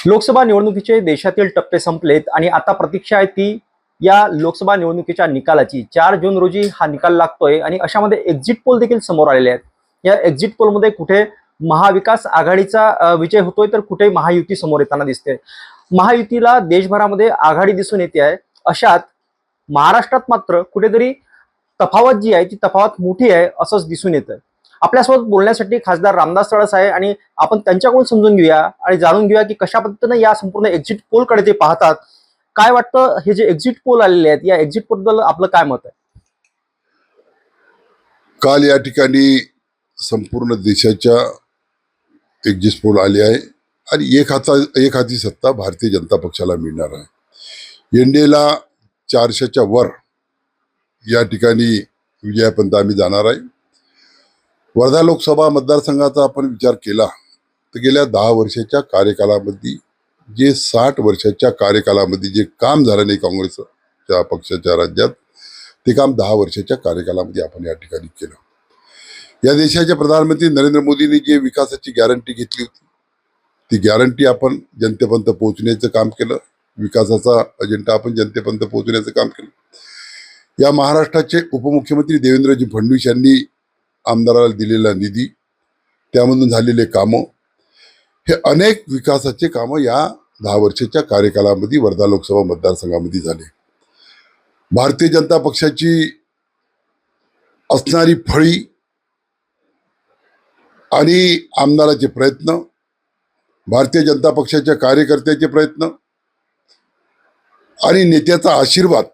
लोकसभा निवडणुकीचे देशातील टप्पे संपलेत आणि आता प्रतीक्षा आहे ती या लोकसभा निवडणुकीच्या निकालाची। 4 जून रोजी हा निकाल लागतोय आणि अशामध्ये एक्झिट पोल देखील समोर आलेले आहेत। या एक्झिट पोलमध्ये कुठे महाविकास आघाडीचा विजय होतोय तर कुठे महायुती समोर येताना दिसते। महायुतीला देशभरामध्ये आघाडी दिसून येते आहे। अशात महाराष्ट्रात मात्र कुठेतरी तफावत जी आहे ती तफावत मोठी आहे असंच दिसून येतं। आपल्यासोबत बोलण्यासाठी खासदार रामदास तळस आहे आणि आपण त्यांच्याकडून समजून घेऊया आणि जाणून घेऊया की कशा पद्धतीने या संपूर्ण एक्झिट पोलकडे ते पाहतात। काय वाटतं हे जे एक्झिट पोल आलेले आहेत या एक्झिट पोल बद्दल आपलं काय मत आहे? काल या ठिकाणी संपूर्ण देशाच्या एक्झिट पोल आले आहे आणि एक हाती सत्ता भारतीय जनता पक्षाला मिळणार आहे। एनडीएला 400च्या वर या ठिकाणी विजयापर्यंत आम्ही जाणार आहे। वर्धा लोकसभा मतदारसंघाचा आपण विचार केला तर गेल्या 10 वर्षाच्या कार्यकालामध्ये जे 60 वर्षाच्या कार्यकालामध्ये जे काम झालं नाही काँग्रेसच्या पक्षाच्या राज्यात ते काम 10 वर्षाच्या कार्यकालामध्ये आपण या ठिकाणी केलं। या देशाचे प्रधानमंत्री नरेंद्र मोदींनी जे विकासाची गॅरंटी घेतली होती ती गॅरंटी आपण जनतेपर्यंत पोहोचण्याचं काम केलं। विकासाचा अजेंडा आपण जनतेपर्यंत पोहोचण्याचं काम केलं। या महाराष्ट्राचे उपमुख्यमंत्री देवेंद्रजी फडणवीस यांनी आमदाराला दिलेला निधी त्यामधून झालेले कामं हे अनेक विकासाचे कामं या 10 वर्षाच्या कार्यकालामध्ये वर्धा लोकसभा मतदारसंघामध्ये झाले। भारतीय जनता पक्षाची असणारी फळी आणि आमदाराचे प्रयत्न, भारतीय जनता पक्षाच्या कार्यकर्त्याचे प्रयत्न आणि नेत्याचा आशीर्वाद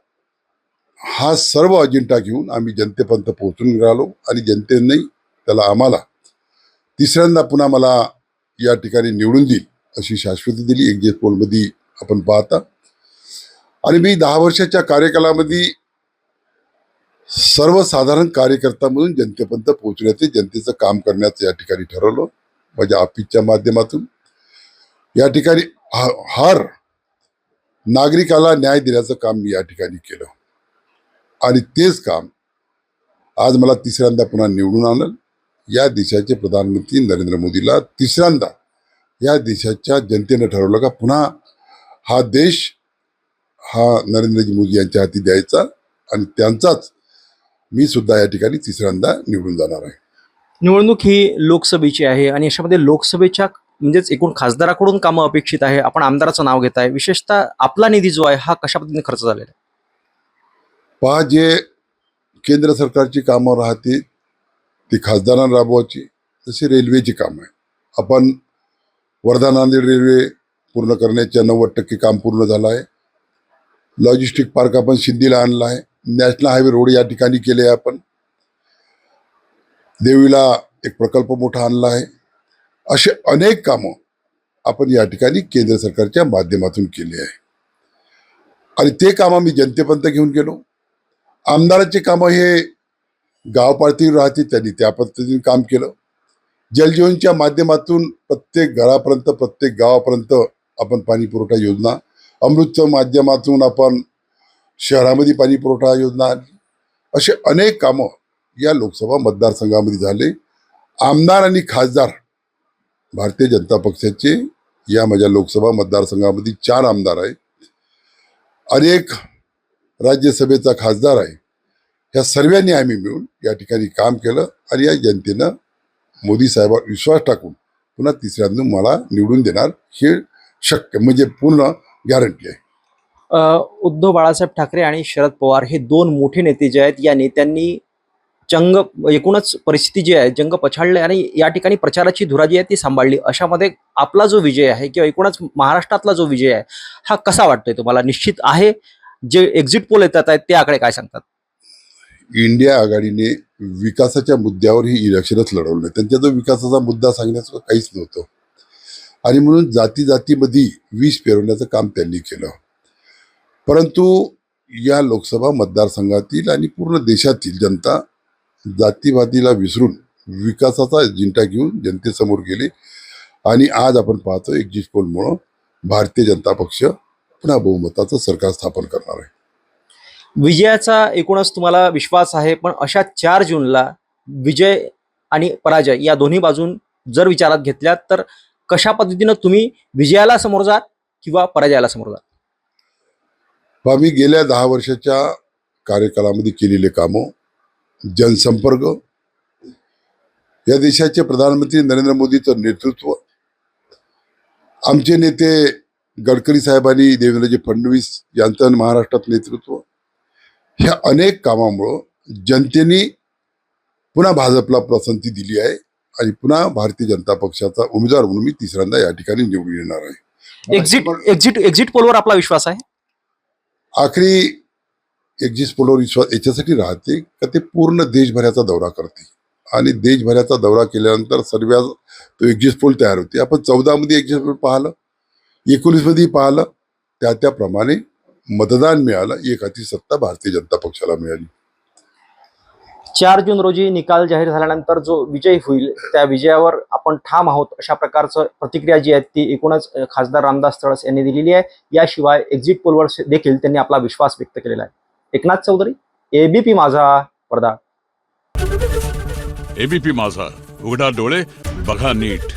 हा सर्व अजेंडा घेऊन आम्ही जनतेपर्यंत पोहोचून राहिलो आणि जनतेने त्याला आम्हाला तिसऱ्यांदा पुन्हा मला या ठिकाणी निवडून देईल अशी शाश्वती दिली एक्झिट पोलमध्ये आपण पाहता। आणि मी 10 वर्षाच्या कार्यकालामध्ये सर्वसाधारण कार्यकर्ता म्हणून जनतेपर्यंत पोहोचण्याचे जनतेचं काम करण्याचं या ठिकाणी ठरवलं। माझ्या ऑफिसच्या माध्यमातून या ठिकाणी हर नागरिकाला न्याय देण्याचं काम मी या ठिकाणी केलं आणि तेच काम आज मला तिसऱ्यांदा पुन्हा निवडून आणलं। या देशाचे प्रधानमंत्री नरेंद्र मोदीला तिसऱ्यांदा या देशाच्या जनतेने ठरवलं का पुन्हा हा देश हा नरेंद्रजी मोदी यांच्या हाती द्यायचा आणि त्यांचाच मी सुद्धा या ठिकाणी तिसऱ्यांदा निवडून जाणार आहे। निवडणूक ही लोकसभेची आहे आणि अशामध्ये लोकसभेच्या म्हणजेच एकूण खासदाराकडून कामं अपेक्षित आहे। आपण आमदाराचं नाव घेताय, विशेषतः आपला निधी जो आहे हा कशा पद्धतीने खर्च झालेला आहे? पहा, जे केंद्र सरकारची कामं राहते ती खासदारांना राबवायची, जशी रेल्वेची काम आहे। आपण वर्धा नांदेड रेल्वे पूर्ण करण्याच्या 90% काम पूर्ण झालं आहे। लॉजिस्टिक पार्क आपण सिद्धीला आणला आहे। नॅशनल हायवे रोड या ठिकाणी केले आहे। आपण देवीला एक प्रकल्प मोठा आणला आहे। असे अनेक कामं आपण या ठिकाणी केंद्र सरकारच्या माध्यमातून केले आहे आणि ते कामं मी जनतेपर्यंत घेऊन गेलो। आमदाराचे कामं हे गाव पातळीवर राहतील, त्यांनी त्या पद्धतीने काम केलं। जलजीवनच्या माध्यमातून प्रत्येक घरापर्यंत प्रत्येक गावापर्यंत आपण पाणी पुरवठा योजना, अमृतच्या माध्यमातून आपण शहरामध्ये पाणी पुरवठा योजना, असे अनेक कामं या लोकसभा मतदारसंघामध्ये झाले। आमदार आणि खासदार भारतीय जनता पक्षाचे या माझ्या लोकसभा मतदारसंघामध्ये 4 आमदार आहेत, अनेक राज्यसभेचा खासदार आहे। या सर्वांनी आम्ही मिळून या ठिकाणी काम केलं आणि या जनतेनं मोदी साहेबांवर विश्वास टाकून पुन्हा तिसऱ्यांदा मला निवडून देणार हे शक्य म्हणजे पूर्ण गॅरंटी आहे। उद्धव बाळासाहेब ठाकरे आणि शरद पवार हे 2 मोठे नेते जे आहेत या नेत्यांनी जंग एकूणच परिस्थिती जी आहे जंग पछाडले आणि या ठिकाणी प्रचाराची धुरा जी आहे ती सांभाळली। अशामध्ये आपला जो विजय आहे किंवा एकूणच महाराष्ट्रातला जो विजय आहे हा कसा वाटतोय तुम्हाला? निश्चित आहे? जे एक्झिट पोल येतात आहेत ते आकडे काय सांगतात? इंडिया आघाडीने विकासाच्या मुद्द्यावर ही इलेक्शनच लढवलं नाही। त्यांचा जो विकासाचा मुद्दा सांगण्याचं काहीच नव्हतं आणि म्हणून जाती जातीमध्ये विष पेरवण्याचं काम त्यांनी केलं। परंतु या लोकसभा मतदारसंघातील आणि पूर्ण देशातील जनता जातीवादीला विसरून विकासाचा अजेंडा घेऊन जनतेसमोर गेले आणि आज आपण पाहतो एक्झिट पोलमुळं भारतीय जनता पक्ष पुन्हा बहुमताचं सरकार स्थापन करणार आहे। विजयाचा एकूणच तुम्हाला विश्वास आहे, पण अशा 4 जूनला विजय आणि पराजय या दोन्ही बाजून जर विचारात घेतल्या तर कशा पद्धतीनं तुम्ही विजयाला समोर जात किंवा पराजयाला समोर जात? आम्ही गेल्या 10 वर्षाच्या कार्यकालामध्ये केलेले कामं, जनसंपर्क, या देशाचे प्रधानमंत्री नरेंद्र मोदीचं नेतृत्व, आमचे नेते गडकरी साहेबांनी, देवेंद्रजी फडणवीस यांचं महाराष्ट्रात नेतृत्व, ह्या अनेक कामामुळं जनतेने पुन्हा भाजपला पसंती दिली आहे आणि पुन्हा भारतीय जनता पक्षाचा उमेदवार म्हणून मी तिसऱ्यांदा या ठिकाणी निवडून येणार आहे. एक्झिट पोलवर आपला विश्वास आहे? आखरी एक्झिट पोलवर विश्वास याच्यासाठी राहते का ते पूर्ण देशभराचा दौरा करते आणि देशभराचा दौरा केल्यानंतर सर्व तो एक्झिट पोल तयार होते. आपण 14 मध्ये एक्झिट पोल पाहिलं, 19 मध्ये पाहिलं, त्याप्रमाणे मतदान मिळालं. एक हाती सत्ता भारतीय जनता पक्षाला मिळाली. 4 जून रोजी निकाल जाहीर झाल्यानंतर जो विजय होईल त्या विजयावर आपण ठाम आहोत, अशा प्रकारचं प्रतिक्रिया जी आहे ती एकूणच खासदार रामदास तळस यांनी दिलेली आहे. याशिवाय एक्झिट पोलवर देखील त्यांनी आपला विश्वास व्यक्त केलेला आहे. एकनाथ चौधरी, एबीपी माझा, वर्धा. एबीपी माझा, उघडा डोळे बघा नीट.